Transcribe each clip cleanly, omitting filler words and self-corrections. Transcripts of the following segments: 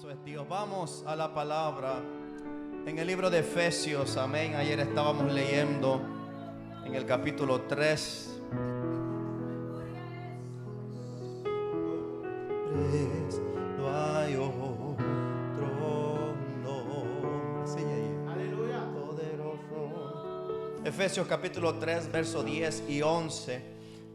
Poderoso es Dios. Vamos a la palabra en el libro de Efesios. Amén. Ayer estábamos leyendo en el capítulo 3. No hay otro nombre. Sí, aleluya. Poderoso. Efesios capítulo 3, verso 10 y 11.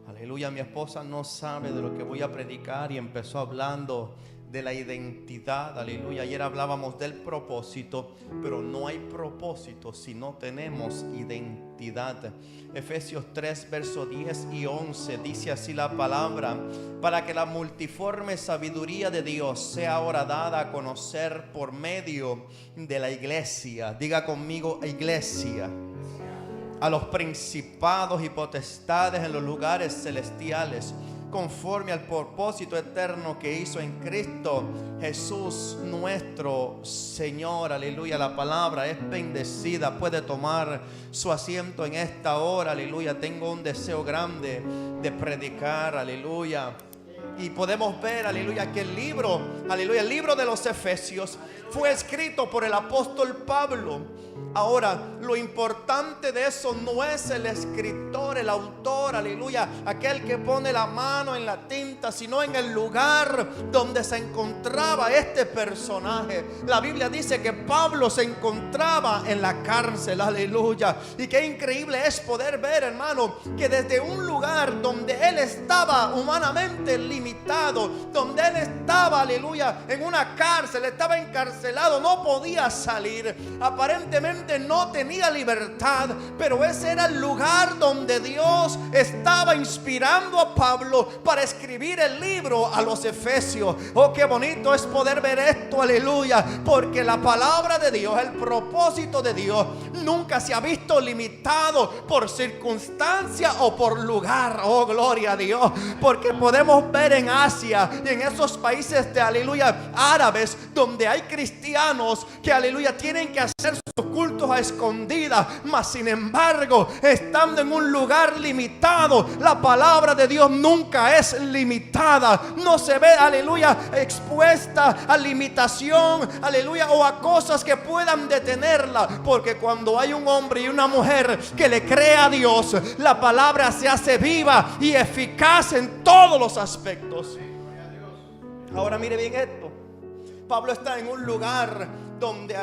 Aleluya. Mi esposa no sabe de lo que voy a predicar y empezó hablando de la identidad. Aleluya. Ayer hablábamos del propósito, pero no hay propósito si no tenemos identidad. Efesios 3, verso 10 y 11 dice así la palabra: para que la multiforme sabiduría de Dios sea ahora dada a conocer por medio de la iglesia. Diga conmigo, iglesia. A los principados y potestades en los lugares celestiales, conforme al propósito eterno que hizo en Cristo Jesús nuestro Señor. Aleluya. La palabra es bendecida. Puede tomar su asiento en esta hora. Aleluya. Tengo un deseo grande de predicar. Aleluya. Y podemos ver, aleluya, que el libro, aleluya, el libro de los Efesios fue escrito por el apóstol Pablo. Ahora, lo importante de eso no es el escritor, el autor, aleluya, aquel que pone la mano en la tinta, sino en el lugar donde se encontraba este personaje. La Biblia dice que Pablo se encontraba en la cárcel, aleluya. Y qué increíble es poder ver, hermano, que desde un lugar donde él estaba humanamente limitado, donde él estaba, aleluya, en una cárcel, estaba encarcelado, no podía salir, aparentemente no tenía libertad, pero ese era el lugar donde Dios estaba inspirando a Pablo para escribir el libro a los Efesios. Oh, qué bonito es poder ver esto, aleluya, porque la palabra de Dios, el propósito de Dios nunca se ha visto limitado por circunstancia o por lugar. Oh, gloria a Dios, porque podemos ver en Asia y en esos países de, aleluya, árabes, donde hay cristianos que, aleluya, tienen que hacer sus cultos a escondidas, mas sin embargo, estando en un lugar limitado, la palabra de Dios nunca es limitada. No se ve, aleluya, expuesta a limitación, aleluya, o a cosas que puedan detenerla, porque cuando hay un hombre y una mujer que le cree a Dios, la palabra se hace viva y eficaz en todos los aspectos. Ahora mire bien esto. Pablo está en un lugar donde,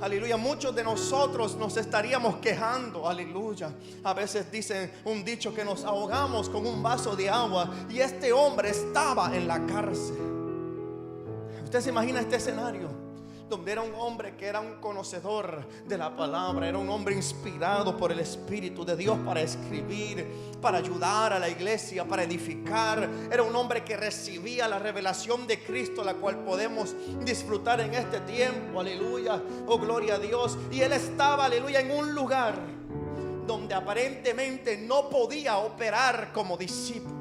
aleluya, muchos de nosotros nos estaríamos quejando, aleluya. A veces dicen un dicho que nos ahogamos con un vaso de agua, y este hombre estaba en la cárcel. ¿Usted se imagina este escenario? Donde era un hombre que era un conocedor de la palabra, era un hombre inspirado por el Espíritu de Dios para escribir, para ayudar a la iglesia, para edificar. Era un hombre que recibía la revelación de Cristo, la cual podemos disfrutar en este tiempo, aleluya, oh gloria a Dios. Y él estaba, aleluya, en un lugar donde aparentemente no podía operar como discípulo,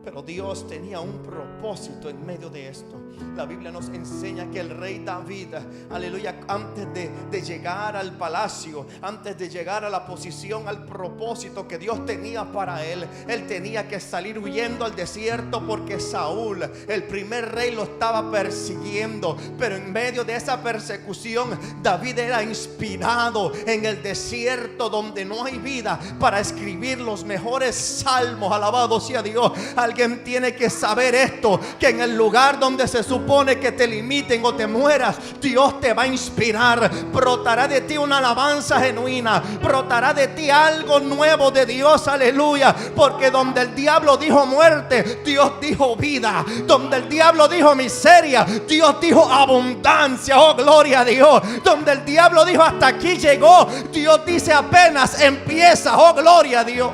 pero Dios tenía un propósito en medio de esto. La Biblia nos enseña que el rey David, aleluya, antes de llegar al palacio, antes de llegar a la posición, al propósito que Dios tenía para él, él tenía que salir huyendo al desierto, porque Saúl, el primer rey, lo estaba persiguiendo. Pero en medio de esa persecución, David era inspirado en el desierto donde no hay vida, para escribir los mejores salmos. Alabado sea Dios. Alguien tiene que saber esto, que en el lugar donde se supone que te limiten o te mueras, Dios te va a inspirar. Brotará de ti una alabanza genuina, brotará de ti algo nuevo de Dios, aleluya. Porque donde el diablo dijo muerte, Dios dijo vida. Donde el diablo dijo miseria, Dios dijo abundancia. Oh, gloria a Dios. Donde el diablo dijo hasta aquí llegó, Dios dice apenas empieza. Oh, gloria a Dios.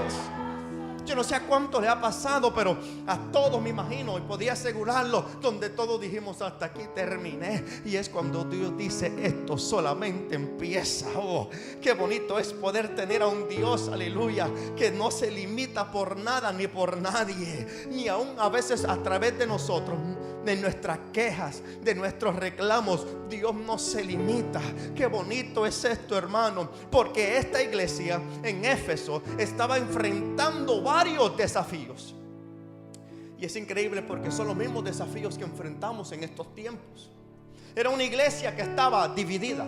Yo no sé a cuánto le ha pasado, pero a todos me imagino, y podía asegurarlo, donde todos dijimos hasta aquí terminé. Y es cuando Dios dice esto solamente empieza. Oh, qué bonito es poder tener a un Dios, aleluya, que no se limita por nada ni por nadie, ni aún a veces a través de nosotros, de nuestras quejas, de nuestros reclamos. Dios no se limita. Qué bonito es esto, hermano, porque esta iglesia en Éfeso estaba enfrentando varios desafíos. Y es increíble porque son los mismos desafíos que enfrentamos en estos tiempos. Era una iglesia que estaba dividida.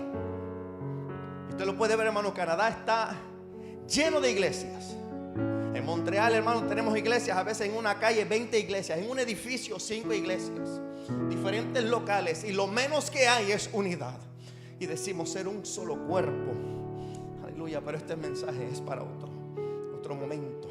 Usted lo puede ver, hermano. Canadá está lleno de iglesias. En Montreal, hermano, tenemos iglesias. A veces en una calle 20 iglesias, en un edificio 5 iglesias, diferentes locales, y lo menos que hay es unidad. Y decimos ser un solo cuerpo. Aleluya. Pero este mensaje es para otro momento.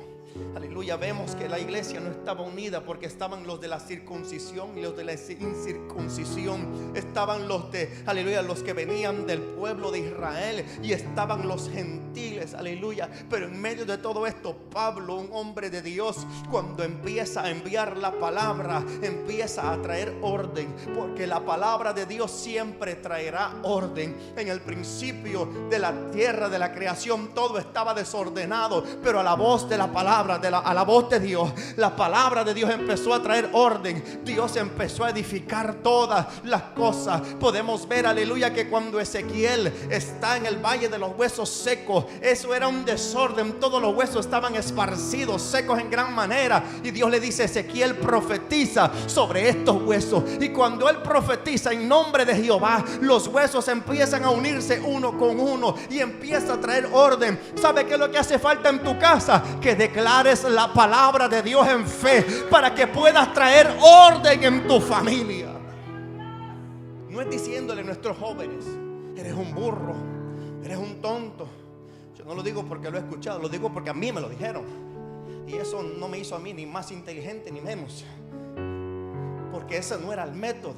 Aleluya. Vemos que la iglesia no estaba unida porque estaban los de la circuncisión y los de la incircuncisión. Estaban los de, aleluya, los que venían del pueblo de Israel, y estaban los gentiles, aleluya. Pero en medio de todo esto, Pablo, un hombre de Dios, cuando empieza a enviar la palabra, empieza a traer orden, porque la palabra de Dios siempre traerá orden. En el principio de la tierra, de la creación, todo estaba desordenado, pero a la voz de la palabra, a la voz de Dios, la palabra de Dios empezó a traer orden. Dios empezó a edificar todas las cosas. Podemos ver, aleluya, que cuando Ezequiel está en el valle de los huesos secos, eso era un desorden. Todos los huesos estaban esparcidos, secos en gran manera, y Dios le dice: Ezequiel, profetiza sobre estos huesos. Y cuando él profetiza en nombre de Jehová, los huesos empiezan a unirse uno con uno y empieza a traer orden. ¿Sabe qué es lo que hace falta en tu casa? Que declares la palabra de Dios en fe, para que puedas traer orden en tu familia. No es diciéndole a nuestros jóvenes: eres un burro, eres un tonto. Yo no lo digo porque lo he escuchado, lo digo porque a mí me lo dijeron, y eso no me hizo a mí ni más inteligente ni menos, porque ese no era el método.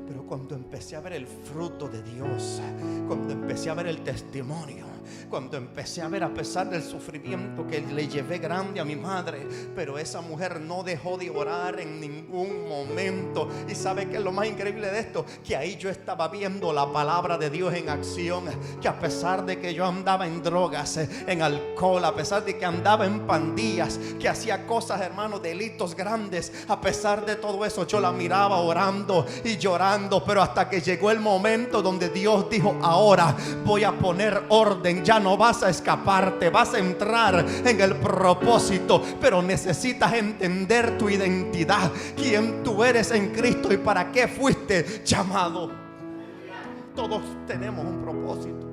Pero cuando empecé a ver el fruto de Dios, cuando empecé a ver el testimonio, cuando empecé a ver, a pesar del sufrimiento que le llevé grande a mi madre, pero esa mujer no dejó de orar en ningún momento. Y sabe que es lo más increíble de esto, que ahí yo estaba viendo la palabra de Dios en acción. Que a pesar de que yo andaba en drogas, en alcohol, a pesar de que andaba en pandillas, que hacía cosas, hermano, delitos grandes, a pesar de todo eso, yo la miraba orando y llorando. Pero hasta que llegó el momento donde Dios dijo: ahora voy a poner orden. Ya no vas a escaparte, vas a entrar en el propósito. Pero necesitas entender tu identidad, quién tú eres en Cristo y para qué fuiste llamado. Todos tenemos un propósito.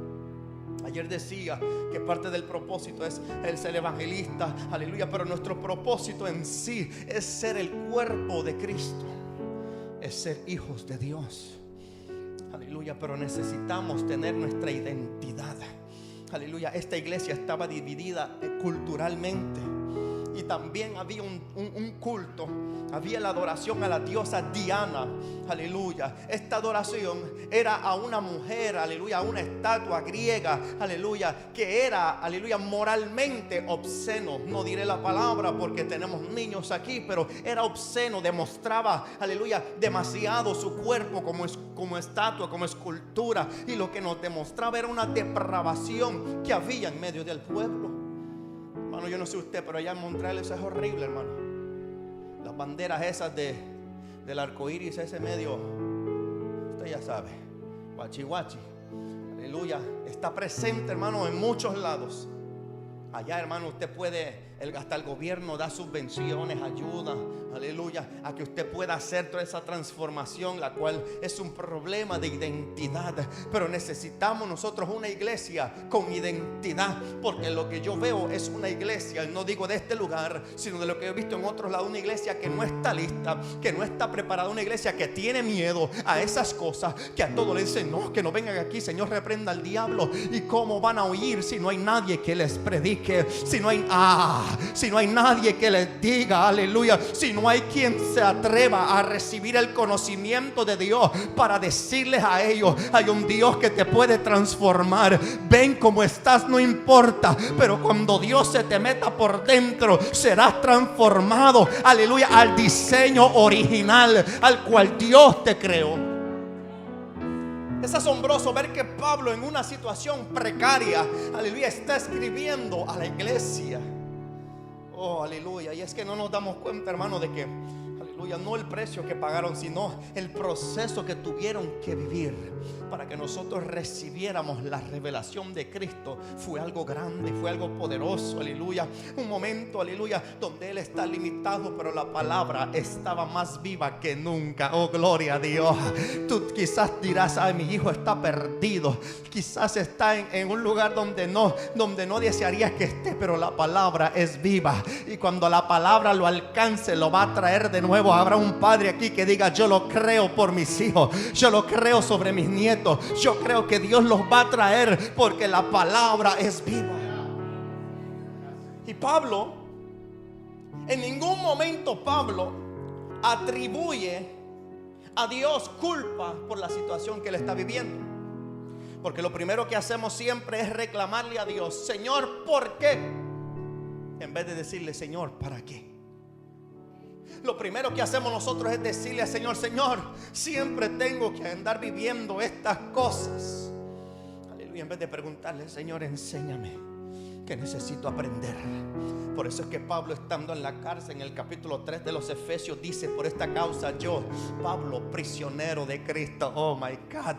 Ayer decía que parte del propósito es el ser evangelista, aleluya. Pero nuestro propósito en sí es ser el cuerpo de Cristo, es ser hijos de Dios, aleluya. Pero necesitamos tener nuestra identidad, aleluya. Esta iglesia estaba dividida culturalmente, y también había un culto. Había la adoración a la diosa Diana, aleluya. Esta adoración era a una mujer, aleluya, a una estatua griega, aleluya, que era, aleluya, moralmente obsceno. No diré la palabra porque tenemos niños aquí, pero era obsceno. Demostraba, aleluya, demasiado su cuerpo como estatua, como escultura. Y lo que nos demostraba era una depravación que había en medio del pueblo. Hermano, yo no sé usted, pero allá en Montreal eso es horrible, hermano. Las banderas esas del arco iris, ese medio, usted ya sabe, guachi guachi, aleluya, está presente, hermano, en muchos lados. Allá, hermano, usted puede, hasta el gobierno da subvenciones, ayuda, aleluya, a que usted pueda hacer toda esa transformación, la cual es un problema de identidad. Pero necesitamos nosotros una iglesia con identidad, porque lo que yo veo es una iglesia, no digo de este lugar, sino de lo que he visto en otros lados, una iglesia que no está lista, que no está preparada, una iglesia que tiene miedo a esas cosas, que a todos le dicen: no, que no vengan aquí, Señor, reprenda al diablo. ¿Y cómo van a oír si no hay nadie que les predique? Si no hay nadie que les diga, aleluya, si no hay quien se atreva a recibir el conocimiento de Dios para decirles a ellos: hay un Dios que te puede transformar. Ven como estás, no importa, pero cuando Dios se te meta por dentro, serás transformado, aleluya, al diseño original al cual Dios te creó. Es asombroso ver que Pablo, en una situación precaria, aleluya, está escribiendo a la iglesia. Oh, aleluya. Y es que no nos damos cuenta, hermano, de que, aleluya, Aleluya, no el precio que pagaron, sino el proceso que tuvieron que vivir para que nosotros recibiéramos la revelación de Cristo. Fue algo grande, fue algo poderoso, aleluya. Un momento, aleluya, donde Él está limitado, pero la palabra estaba más viva que nunca. Oh, gloria a Dios. Tú quizás dirás: ay, mi hijo está perdido, quizás está en un lugar donde no desearías que esté, pero la palabra es viva, y cuando la palabra lo alcance, lo va a traer de nuevo. Habrá un padre aquí que diga: yo lo creo por mis hijos, yo lo creo sobre mis nietos, yo creo que Dios los va a traer porque la palabra es viva. Y Pablo, en ningún momento Pablo atribuye a Dios culpa por la situación que él está viviendo, porque lo primero que hacemos siempre es reclamarle a Dios: Señor, ¿por qué? En vez de decirle: Señor, ¿para qué? Lo primero que hacemos nosotros es decirle al Señor: Señor, siempre tengo que andar viviendo estas cosas. Aleluya. En vez de preguntarle: Señor, enséñame, que necesito aprender. Por eso es que Pablo, estando en la cárcel, en el capítulo 3 de los Efesios, dice: por esta causa yo, Pablo, prisionero de Cristo. Oh my God.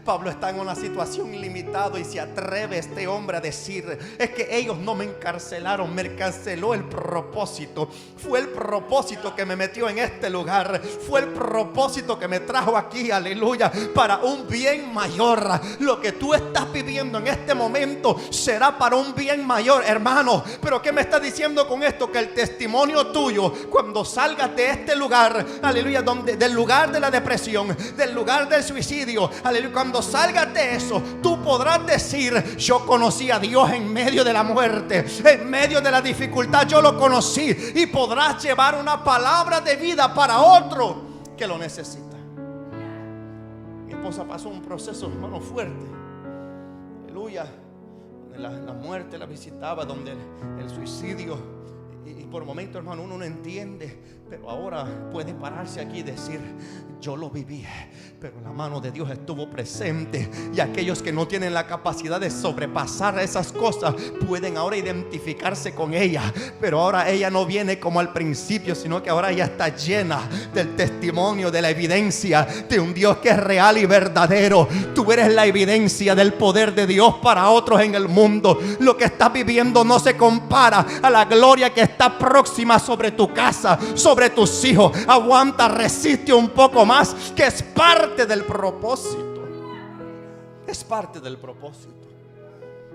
Pablo está en una situación limitada y se atreve este hombre a decir: es que ellos no me encarcelaron, me encarceló el propósito. Fue el propósito que me metió en este lugar, fue el propósito que me trajo aquí, aleluya, para un bien mayor. Lo que tú estás viviendo en este momento será para un bien mayor, hermano. Pero ¿qué me está diciendo con esto? Que el testimonio tuyo, cuando salgas de este lugar, aleluya, del lugar de la depresión, del lugar del suicidio, aleluya, cuando salgas de eso, tú podrás decir: yo conocí a Dios en medio de la muerte, en medio de la dificultad, yo lo conocí. Y podrás llevar una palabra de vida para otro que lo necesita. Mi esposa pasó un proceso, hermano, fuerte, aleluya, donde la muerte la visitaba, donde el suicidio, y por momentos, hermano, uno no entiende, pero ahora puede pararse aquí y decir: yo lo viví, pero la mano de Dios estuvo presente. Y aquellos que no tienen la capacidad de sobrepasar esas cosas pueden ahora identificarse con ella. Pero ahora ella no viene como al principio, sino que ahora ella está llena del testimonio, de la evidencia de un Dios que es real y verdadero. Tú eres la evidencia del poder de Dios para otros en el mundo. Lo que estás viviendo no se compara a la gloria que está próxima sobre tu casa, sobre tus hijos. Aguanta, resiste un poco más, que es parte del propósito. Es parte del propósito.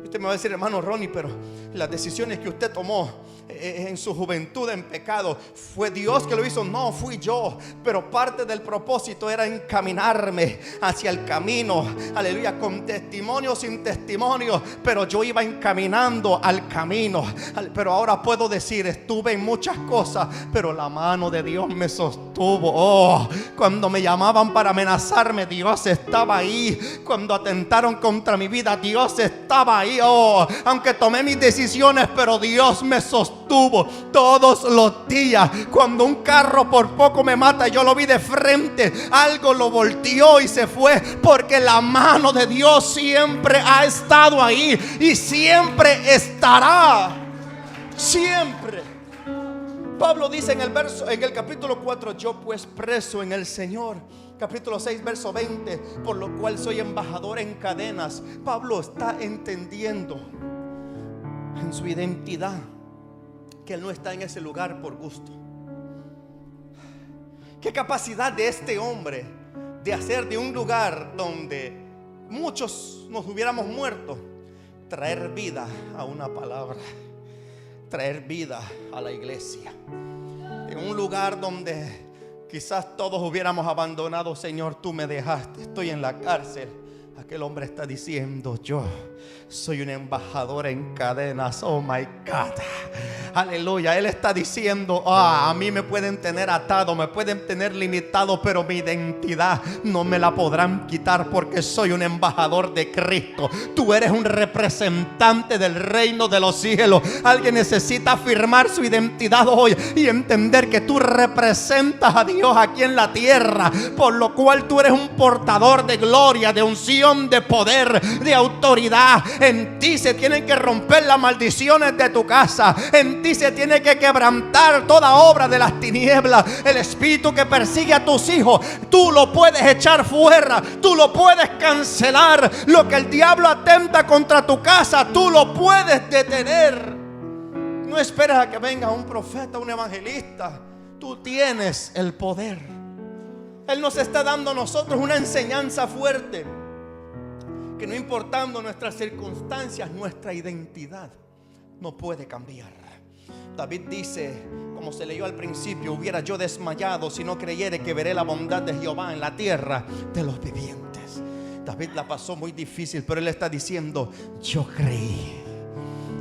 Usted me va a decir: hermano Ronnie, pero las decisiones que usted tomó en su juventud en pecado, ¿fue Dios que lo hizo? No, fui yo. Pero parte del propósito era encaminarme hacia el camino, aleluya, con testimonio, sin testimonio, pero yo iba encaminando al camino. Pero ahora puedo decir: estuve en muchas cosas, pero la mano de Dios me sostuvo. Oh, cuando me llamaban para amenazarme, Dios estaba ahí. Cuando atentaron contra mi vida, Dios estaba ahí. Oh, aunque tomé mis decisiones, pero Dios me sostuvo todos los días. Cuando un carro por poco me mata, yo lo vi de frente, algo lo volteó y se fue, porque la mano de Dios siempre ha estado ahí y siempre estará. Siempre. Pablo dice en el capítulo 4: yo pues preso en el Señor. Capítulo 6, verso 20: por lo cual soy embajador en cadenas. Pablo está entendiendo en su identidad que él no está en ese lugar por gusto. Qué capacidad de este hombre de hacer de un lugar donde muchos nos hubiéramos muerto, traer vida a una palabra, traer vida a la iglesia. En un lugar donde quizás todos hubiéramos abandonado: Señor, tú me dejaste, estoy en la cárcel. Aquel hombre está diciendo: yo soy un embajador en cadenas. Oh my God. Aleluya. Él está diciendo: a mí me pueden tener atado, me pueden tener limitado, pero mi identidad no me la podrán quitar, porque soy un embajador de Cristo. Tú eres un representante del reino de los cielos. Alguien necesita afirmar su identidad hoy y entender que tú representas a Dios aquí en la tierra, por lo cual tú eres un portador de gloria, de unción, de poder, de autoridad. En ti se tienen que romper las maldiciones de tu casa. En dice, tiene que quebrantar toda obra de las tinieblas. El espíritu que persigue a tus hijos, tú lo puedes echar fuera, tú lo puedes cancelar. Lo que el diablo atenta contra tu casa, tú lo puedes detener. No esperes a que venga un profeta, un evangelista. Tú tienes el poder. Él nos está dando a nosotros una enseñanza fuerte, que no importando nuestras circunstancias, nuestra identidad no puede cambiar. David dice, como se leyó al principio, hubiera yo desmayado si no creyere que veré la bondad de Jehová en la tierra de los vivientes. David la pasó muy difícil, pero él está diciendo, yo creí.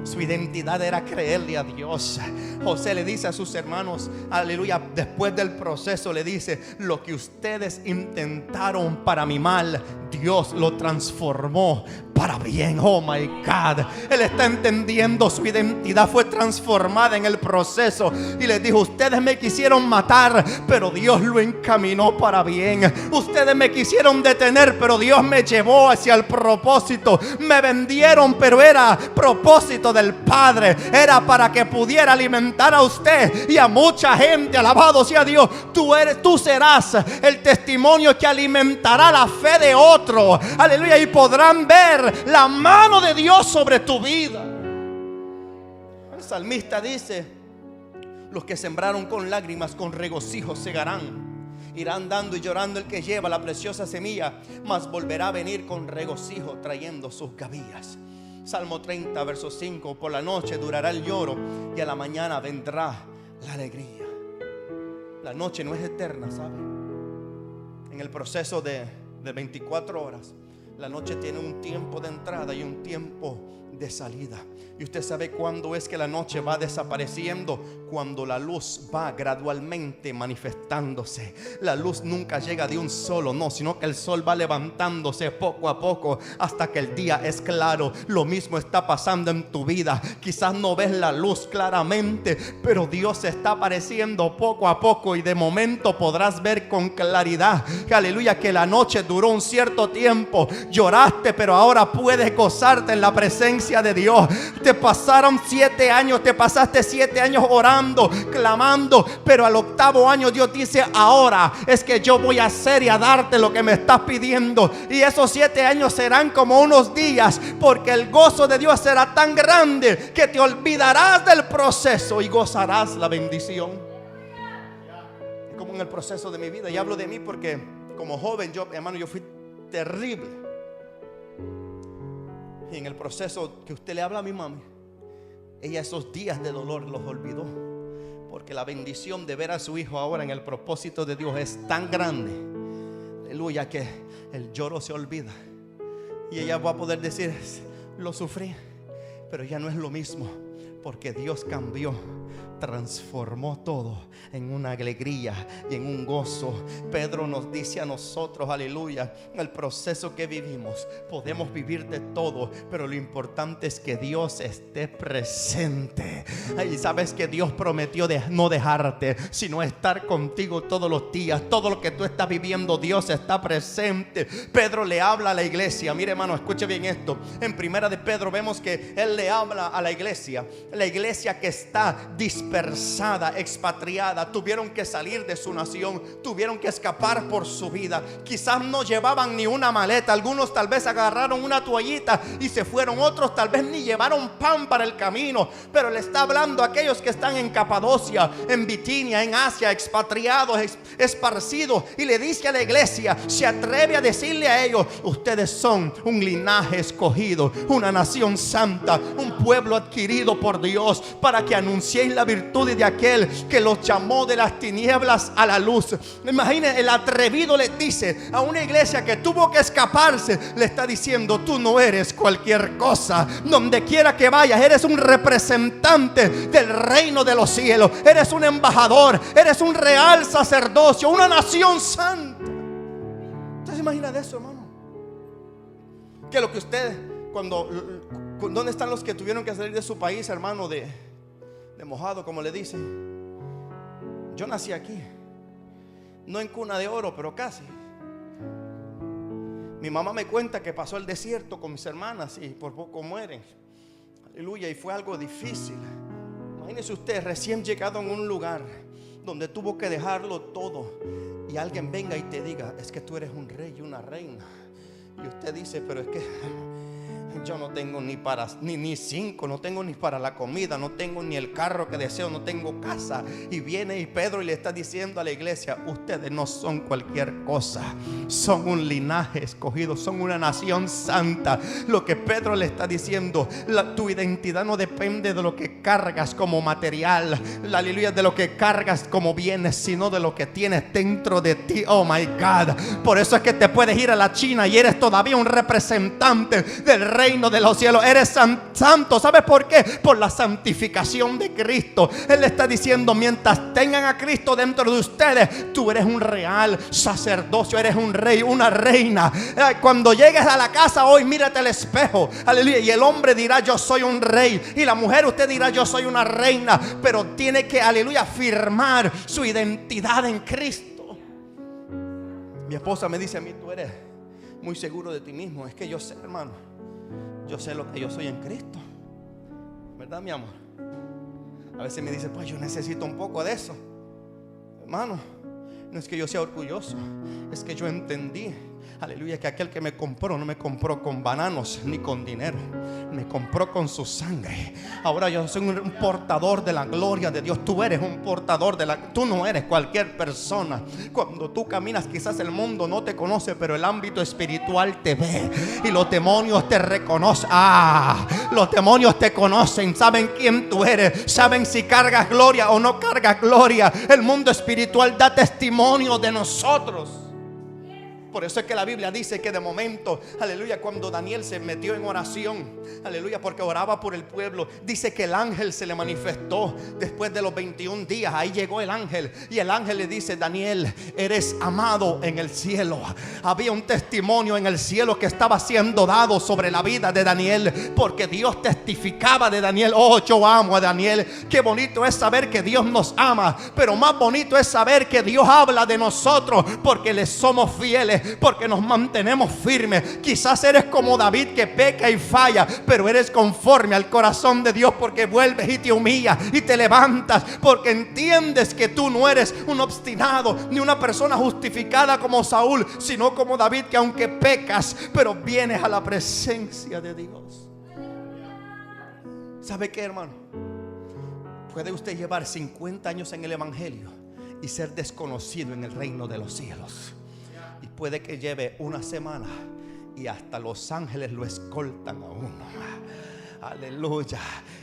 Su identidad era creerle a Dios. José le dice a sus hermanos, aleluya, después del proceso le dice, lo que ustedes intentaron para mi mal, Dios lo transformó para bien. Oh my God. Él está entendiendo, su identidad fue transformada en el proceso. Y les dijo, ustedes me quisieron matar, pero Dios lo encaminó para bien. Ustedes me quisieron detener, pero Dios me llevó hacia el propósito. Me vendieron, pero era propósito del Padre. Era para que pudiera alimentar a usted y a mucha gente. Alabado sea Dios. Tú serás el testimonio que alimentará la fe de otro. Aleluya. Y podrán ver la mano de Dios sobre tu vida. El salmista dice, los que sembraron con lágrimas, con regocijo segarán. Irán dando y llorando el que lleva la preciosa semilla, mas volverá a venir con regocijo trayendo sus gavillas. Salmo 30, verso 5. Por la noche durará el lloro y a la mañana vendrá la alegría. La noche no es eterna, ¿sabe? En el proceso de 24 horas, la noche tiene un tiempo de entrada y un tiempo de salida. Y usted sabe cuándo es que la noche va desapareciendo, cuando la luz va gradualmente manifestándose. La luz nunca llega de un solo, no, sino que el sol va levantándose poco a poco hasta que el día es claro. Lo mismo está pasando en tu vida. Quizás no ves la luz claramente, pero Dios se está apareciendo poco a poco y de momento podrás ver con claridad, aleluya, que la noche duró un cierto tiempo. Lloraste, pero ahora puedes gozarte en la presencia de Dios. Te pasaron 7 años, te pasaste 7 años orando, clamando, pero al 8º año Dios dice, ahora es que yo voy a hacer y a darte lo que me estás pidiendo. Y esos 7 años serán como unos días, porque el gozo de Dios será tan grande que te olvidarás del proceso y gozarás la bendición. Como en el proceso de mi vida, y hablo de mí porque como joven, hermano, yo fui terrible. Y en el proceso que usted le habla a mi mami, ella esos días de dolor los olvidó, porque la bendición de ver a su hijo ahora en el propósito de Dios es tan grande, aleluya, que el lloro se olvida. Y ella va a poder decir, lo sufrí, pero ya no es lo mismo, porque Dios cambió, transformó todo en una alegría y en un gozo. Pedro nos dice a nosotros, aleluya, el proceso que vivimos, podemos vivir de todo, pero lo importante es que Dios esté presente. Y sabes que Dios prometió de no dejarte, sino estar contigo todos los días. Todo lo que tú estás viviendo, Dios está presente. Pedro le habla a la iglesia. Mire, hermano, escuche bien esto. En primera de Pedro vemos que él le habla a la iglesia que está dispersada, expatriada. Tuvieron que salir de su nación, tuvieron que escapar por su vida. Quizás no llevaban ni una maleta. Algunos tal vez agarraron una toallita y se fueron. Otros tal vez ni llevaron pan para el camino. Pero le está hablando a aquellos que están en Capadocia, en Bitinia, en Asia, expatriados, esparcidos. Y le dice a la iglesia, se atreve a decirle a ellos, ustedes son un linaje escogido, una nación santa, un pueblo adquirido por Dios, para que anunciéis la virtud de aquel que los llamó de las tinieblas a la luz. Imaginen, el atrevido le dice a una iglesia que tuvo que escaparse, le está diciendo, tú no eres cualquier cosa. Donde quiera que vayas, eres un representante del reino de los cielos, eres un embajador, eres un real sacerdocio, una nación santa. ¿Usted se imagina de eso, hermano? Que lo que usted, ¿dónde están los que tuvieron que salir de su país, hermano, de mojado, como le dicen? Yo nací aquí, no en cuna de oro, pero casi. Mi mamá me cuenta que pasó el desierto con mis hermanas y por poco mueren. Aleluya, y fue algo difícil. Imagínese usted recién llegado en un lugar donde tuvo que dejarlo todo y alguien venga y te diga: es que tú eres un rey y una reina. Y usted dice: pero es que yo no tengo ni 5, no tengo ni para la comida, no tengo ni el carro que deseo, no tengo casa. Y viene y Pedro y le está diciendo a la iglesia: ustedes no son cualquier cosa, son un linaje escogido, son una nación santa. Lo que Pedro le está diciendo: tu identidad no depende de lo que cargas como material, aleluya, de lo que cargas como bienes, sino de lo que tienes dentro de ti. Oh my God. Por eso es que te puedes ir a la China y eres todavía un representante del reino de los cielos. Eres santo. ¿Sabes por qué? Por la santificación de Cristo. Él está diciendo: mientras tengan a Cristo dentro de ustedes, tú eres un real sacerdocio, eres un rey, una reina. Cuando llegues a la casa hoy, mírate al espejo, aleluya, y el hombre dirá: yo soy un rey, y la mujer, usted dirá: yo soy una reina. Pero tiene que, aleluya, afirmar su identidad en Cristo. Mi esposa me dice a mí: tú eres muy seguro de ti mismo. Es que yo sé, hermano, yo sé lo que yo soy en Cristo, ¿verdad, mi amor? A veces me dice: pues yo necesito un poco de eso. Hermano, no es que yo sea orgulloso, es que yo entendí, aleluya, que aquel que me compró no me compró con bananos ni con dinero, me compró con su sangre. Ahora yo soy un portador de la gloria de Dios. Tú eres un portador tú no eres cualquier persona. Cuando tú caminas, quizás el mundo no te conoce, pero el ámbito espiritual te ve y los demonios te reconocen. Los demonios te conocen, saben quién tú eres, saben si cargas gloria o no cargas gloria. El mundo espiritual da testimonio de nosotros. Por eso es que la Biblia dice que de momento, aleluya, cuando Daniel se metió en oración, aleluya, porque oraba por el pueblo, dice que el ángel se le manifestó después de los 21 días. Ahí llegó el ángel y el ángel le dice: Daniel, eres amado en el cielo. Había un testimonio en el cielo que estaba siendo dado sobre la vida de Daniel, porque Dios testificaba de Daniel. Oh, yo amo a Daniel. Qué bonito es saber que Dios nos ama, pero más bonito es saber que Dios habla de nosotros porque le somos fieles, porque nos mantenemos firmes. Quizás eres como David, que peca y falla, pero eres conforme al corazón de Dios, porque vuelves y te humillas y te levantas, porque entiendes que tú no eres un obstinado ni una persona justificada como Saúl, sino como David, que aunque pecas, pero vienes a la presencia de Dios. ¿Sabe qué, hermano? Puede usted llevar 50 años en el evangelio y ser desconocido en el reino de los cielos. Y puede que lleve una semana y hasta los ángeles lo escoltan a uno. Aleluya.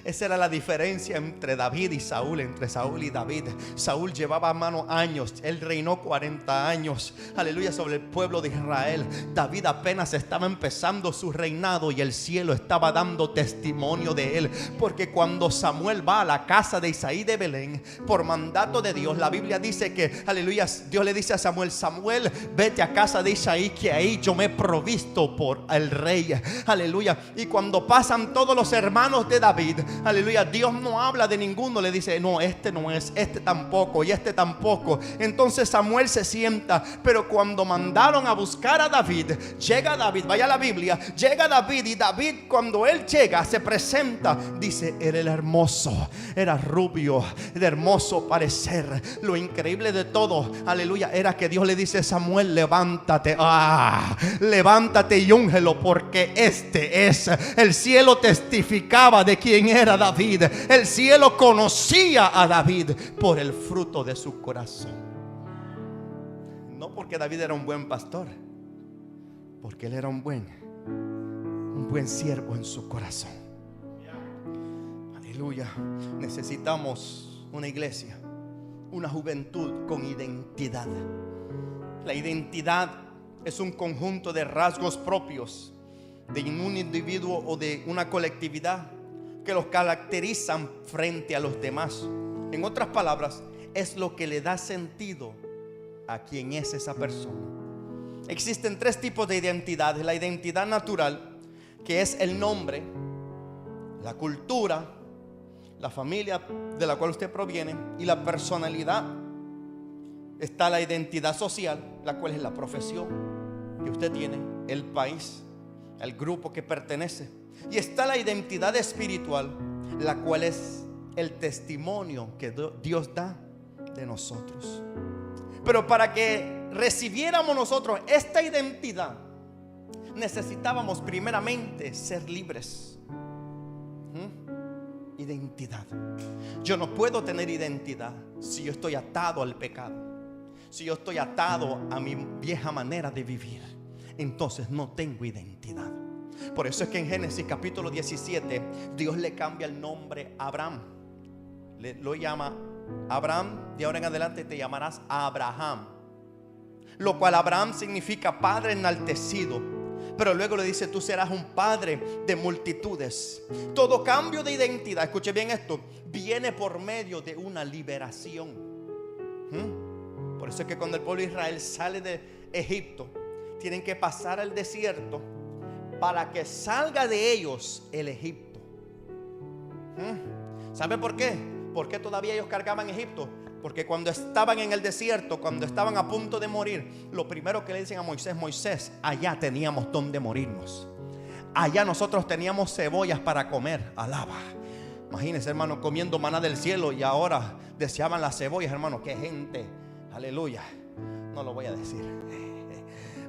Esa era la diferencia entre David y Saúl, entre Saúl y David. Saúl llevaba, hermano, años. Él reinó 40 años, aleluya, sobre el pueblo de Israel. David apenas estaba empezando su reinado y el cielo estaba dando testimonio de él. Porque cuando Samuel va a la casa de Isaí de Belén, por mandato de Dios, la Biblia dice que, aleluya, Dios le dice a Samuel: Samuel, vete a casa de Isaí, que ahí yo me he provisto por el rey. Aleluya. Y cuando pasan todos los hermanos de David, aleluya, Dios no habla de ninguno. Le dice: no, este no es, este tampoco y este tampoco. Entonces Samuel se sienta. Pero cuando mandaron a buscar a David, llega David, vaya a la Biblia, llega David, y David, cuando él llega, se presenta, dice: era el hermoso, era rubio, de hermoso parecer. Lo increíble de todo, aleluya, era que Dios le dice: Samuel, levántate, levántate y úngelo, porque este es. El cielo testificaba de quién era David. El cielo conocía a David por el fruto de su corazón. No porque David era un buen pastor, porque él era un buen siervo en su corazón. Aleluya. Necesitamos una iglesia, una juventud con identidad. La identidad es un conjunto de rasgos propios de un individuo o de una colectividad que los caracterizan frente a los demás. En otras palabras, es lo que le da sentido a quién es esa persona. Existen 3 tipos de identidades: la identidad natural, que es el nombre, la cultura, la familia de la cual usted proviene, y la personalidad. Está la identidad social, la cual es la profesión que usted tiene, el país, el grupo que pertenece. Y está la identidad espiritual, la cual es el testimonio que Dios da de nosotros. Pero para que recibiéramos nosotros esta identidad, necesitábamos primeramente ser libres. Identidad. Yo no puedo tener identidad si yo estoy atado al pecado, si yo estoy atado a mi vieja manera de vivir. Entonces no tengo identidad. Por eso es que en Génesis capítulo 17 Dios le cambia el nombre a Abraham. Lo llama Abraham, de ahora en adelante te llamarás Abraham, lo cual Abraham significa padre enaltecido. Pero luego le dice: tú serás un padre de multitudes. Todo cambio de identidad, escuche bien esto, viene por medio de una liberación. Por eso es que cuando el pueblo de Israel sale de Egipto, tienen que pasar el desierto para que salga de ellos el Egipto. ¿Sabe por qué? ¿Por qué todavía ellos cargaban Egipto? Porque cuando estaban en el desierto, cuando estaban a punto de morir, lo primero que le dicen a Moisés: Moisés, allá teníamos donde morirnos. Allá nosotros teníamos cebollas para comer. Alaba. Imagínense, hermano, comiendo maná del cielo y ahora deseaban las cebollas, hermano. Qué gente, aleluya. No lo voy a decir.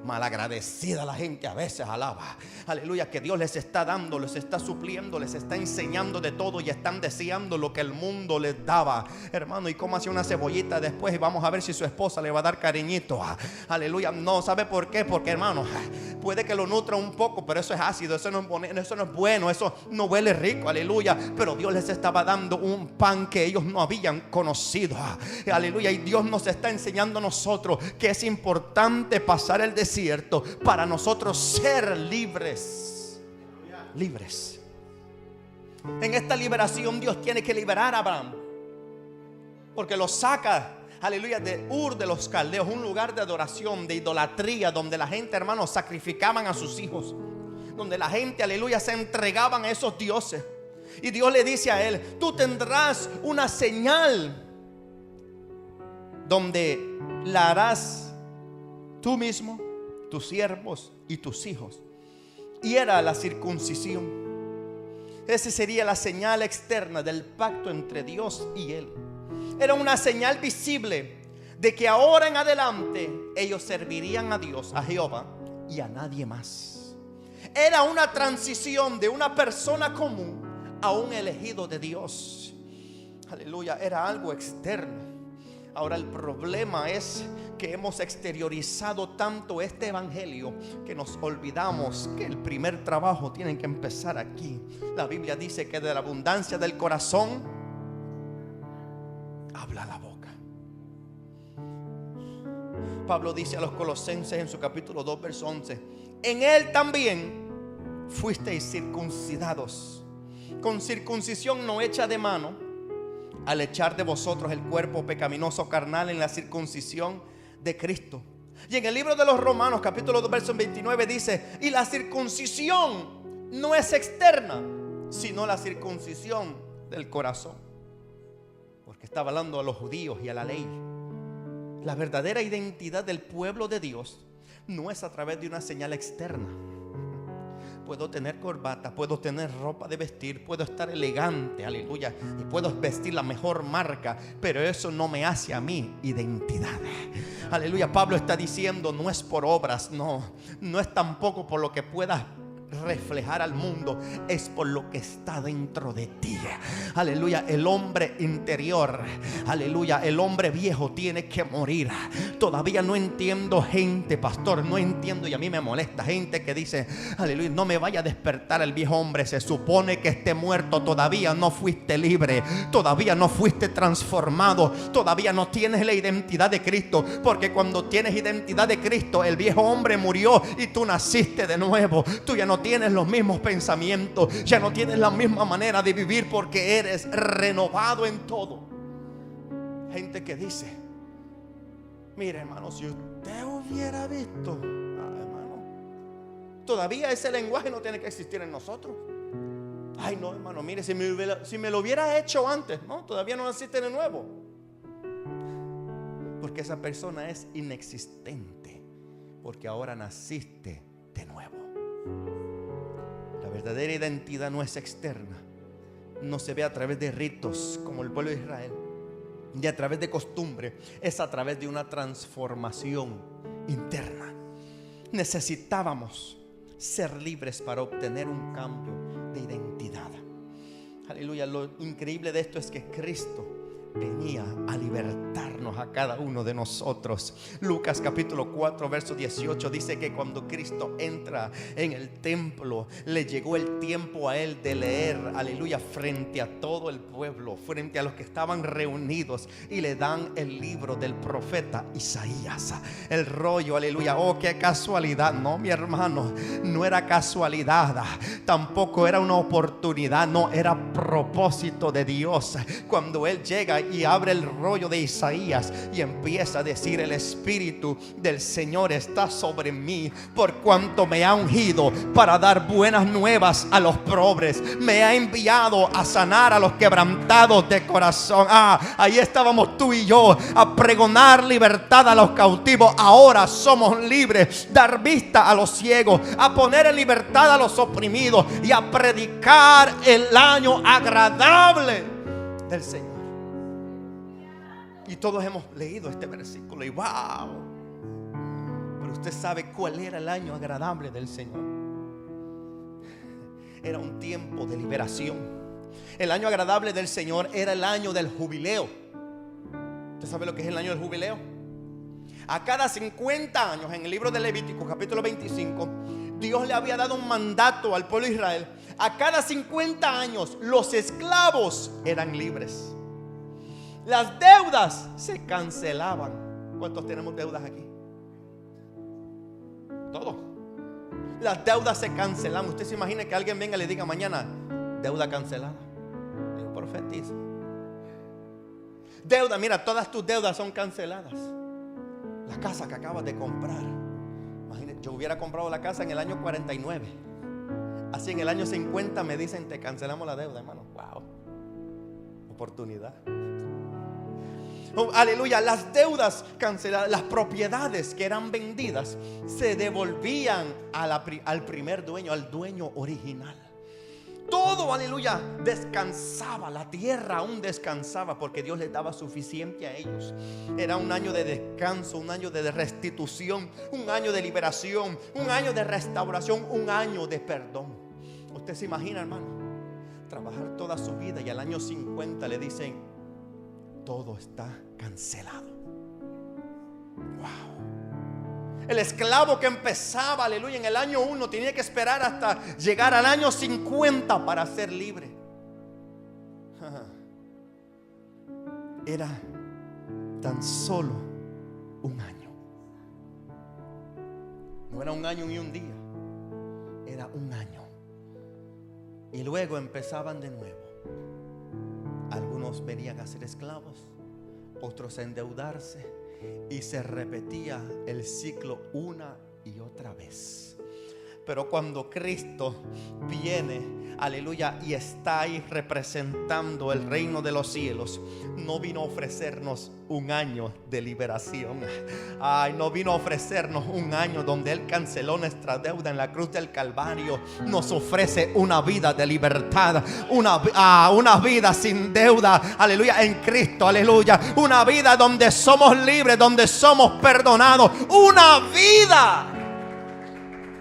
Malagradecida la gente a veces, alaba. Aleluya, que Dios les está dando, les está supliendo, les está enseñando de todo y están deseando lo que el mundo les daba. Hermano, y cómo hace una cebollita después y vamos a ver si su esposa le va a dar cariñito. Aleluya, no, ¿sabe por qué? Porque, hermano, puede que lo nutra un poco, pero eso es ácido, eso no es bueno, eso no huele rico, aleluya. Pero Dios les estaba dando un pan que ellos no habían conocido. Aleluya, y Dios nos está enseñando a nosotros que es importante pasar el desierto para nosotros ser libres. Libres. En esta liberación Dios tiene que liberar a Abraham, porque lo saca, aleluya, de Ur de los Caldeos, un lugar de adoración, de idolatría, donde la gente, hermanos, sacrificaban a sus hijos, donde la gente, aleluya, se entregaban a esos dioses. Y Dios le dice a él: tú tendrás una señal donde la harás tú mismo, tus siervos y tus hijos. Y era la circuncisión. Esa sería la señal externa del pacto entre Dios y él. Era una señal visible de que ahora en adelante ellos servirían a Dios, a Jehová, y a nadie más. Era una transición de una persona común a un elegido de Dios. Aleluya, era algo externo. Ahora el problema es que hemos exteriorizado tanto este evangelio que nos olvidamos que el primer trabajo tiene que empezar aquí. La Biblia dice que de la abundancia del corazón habla la boca. Pablo dice a los Colosenses en su capítulo 2 verso 11: en él también fuisteis circuncidados con circuncisión no hecha de mano, al echar de vosotros el cuerpo pecaminoso carnal en la circuncisión de Cristo. Y en el libro de los Romanos capítulo 2 verso 29 dice: y la circuncisión no es externa, sino la circuncisión del corazón. Porque estaba hablando a los judíos y a la ley. La verdadera identidad del pueblo de Dios no es a través de una señal externa. Puedo tener corbata, puedo tener ropa de vestir, puedo estar elegante, aleluya, y puedo vestir la mejor marca, pero eso no me hace a mí identidad. Aleluya, Pablo está diciendo: no es por obras, no es tampoco por lo que puedas reflejar al mundo, es por lo que está dentro de ti. Aleluya, el hombre interior, aleluya, el hombre viejo tiene que morir. Todavía no entiendo gente, pastor, no entiendo, y a mí me molesta gente que dice: aleluya, no me vaya a despertar el viejo hombre, se supone que esté muerto. Todavía no fuiste libre, todavía no fuiste transformado, todavía no tienes la identidad de Cristo, porque cuando tienes identidad de Cristo, el viejo hombre murió y tú naciste de nuevo. Tú ya no tienes los mismos pensamientos, ya no tienes la misma manera de vivir, porque eres renovado en todo. Gente que dice: mire, hermano, si usted hubiera visto, hermano, todavía ese lenguaje no tiene que existir en nosotros. Ay, no, hermano, mire, si me lo hubiera hecho antes, no, todavía no naciste de nuevo, porque esa persona es inexistente, porque ahora naciste de nuevo. La verdadera identidad no es externa, no se ve a través de ritos como el pueblo de Israel, ni a través de costumbre, es a través de una transformación interna. Necesitábamos ser libres para obtener un cambio de identidad. Aleluya. Lo increíble de esto es que Cristo venía a libertarnos a cada uno de nosotros. Lucas capítulo 4 verso 18 dice que cuando Cristo entra en el templo, le llegó el tiempo a él de leer, aleluya, frente a todo el pueblo, frente a los que estaban reunidos, y le dan el libro del profeta Isaías, el rollo, aleluya. Oh, qué casualidad. No, mi hermano, no era casualidad, tampoco era una oportunidad, no, era propósito de Dios. Cuando él llega y abre el rollo de Isaías y empieza a decir: el Espíritu del Señor está sobre mí, por cuanto me ha ungido para dar buenas nuevas a los pobres, me ha enviado a sanar a los quebrantados de corazón. Ahí estábamos tú y yo, a pregonar libertad a los cautivos. Ahora somos libres, dar vista a los ciegos, a poner en libertad a los oprimidos y a predicar el año agradable del Señor. Y todos hemos leído este versículo y wow. Pero usted sabe cuál era el año agradable del Señor. Era un tiempo de liberación. El año agradable del Señor era el año del jubileo. ¿Usted sabe lo que es el año del jubileo? A cada 50 años, en el libro de Levítico capítulo 25, Dios le había dado un mandato al pueblo de Israel. A cada 50 años los esclavos eran libres. Las deudas se cancelaban. ¿Cuántos tenemos deudas aquí? Todos. Las deudas se cancelan. Usted se imagina que alguien venga y le diga mañana: deuda cancelada. Yo profetizo. Deuda, mira, todas tus deudas son canceladas. La casa que acabas de comprar. Imagínate, yo hubiera comprado la casa en el año 49. Así en el año 50 me dicen: te cancelamos la deuda, hermano. Wow. Oportunidad. Oh, aleluya. Las deudas canceladas, las propiedades que eran vendidas se devolvían al primer dueño, al dueño original. Todo, aleluya, descansaba. La tierra aún descansaba porque Dios les daba suficiente a ellos. Era un año de descanso, un año de restitución, un año de liberación, un año de restauración, un año de perdón. Usted se imagina, hermano, trabajar toda su vida y al año 50 le dicen: todo está cancelado. Wow. El esclavo que empezaba, aleluya, en el año 1 tenía que esperar hasta llegar al año 50 para ser libre. Era tan solo un año. No era un año ni un día, era un año. Y luego empezaban de nuevo. Algunos venían a ser esclavos, otros a endeudarse, y se repetía el ciclo una y otra vez. Pero cuando Cristo viene, aleluya, y está ahí representando el reino de los cielos, no vino a ofrecernos un año de liberación. No vino a ofrecernos un año donde Él canceló nuestra deuda en la cruz del Calvario. Nos ofrece una vida de libertad, una vida sin deuda, aleluya, en Cristo, aleluya. Una vida donde somos libres, donde somos perdonados. Una vida.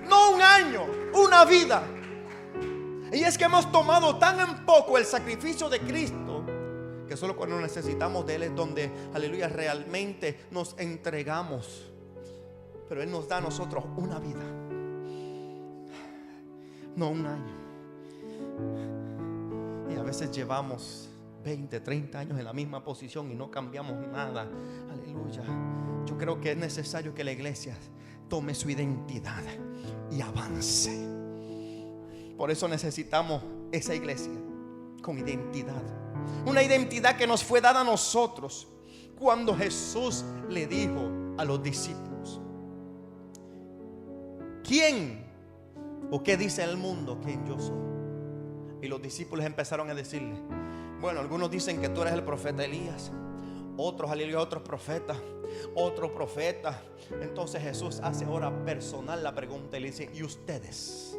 No un año, una vida. Y es que hemos tomado tan en poco el sacrificio de Cristo que solo cuando necesitamos de Él es donde, aleluya, realmente nos entregamos. Pero Él nos da a nosotros una vida, no un año. Y a veces llevamos 20, 30 años en la misma posición y no cambiamos nada. Aleluya. Yo creo que es necesario que la iglesia tome su identidad y avance. Por eso necesitamos esa iglesia con identidad. Una identidad que nos fue dada a nosotros cuando Jesús le dijo a los discípulos: ¿quién o qué dice el mundo que yo soy? Y los discípulos empezaron a decirle: bueno, algunos dicen que tú eres el profeta Elías, otros, aleluya, otros profetas, otro profeta. Entonces Jesús hace ahora personal la pregunta y le dice: ¿y ustedes?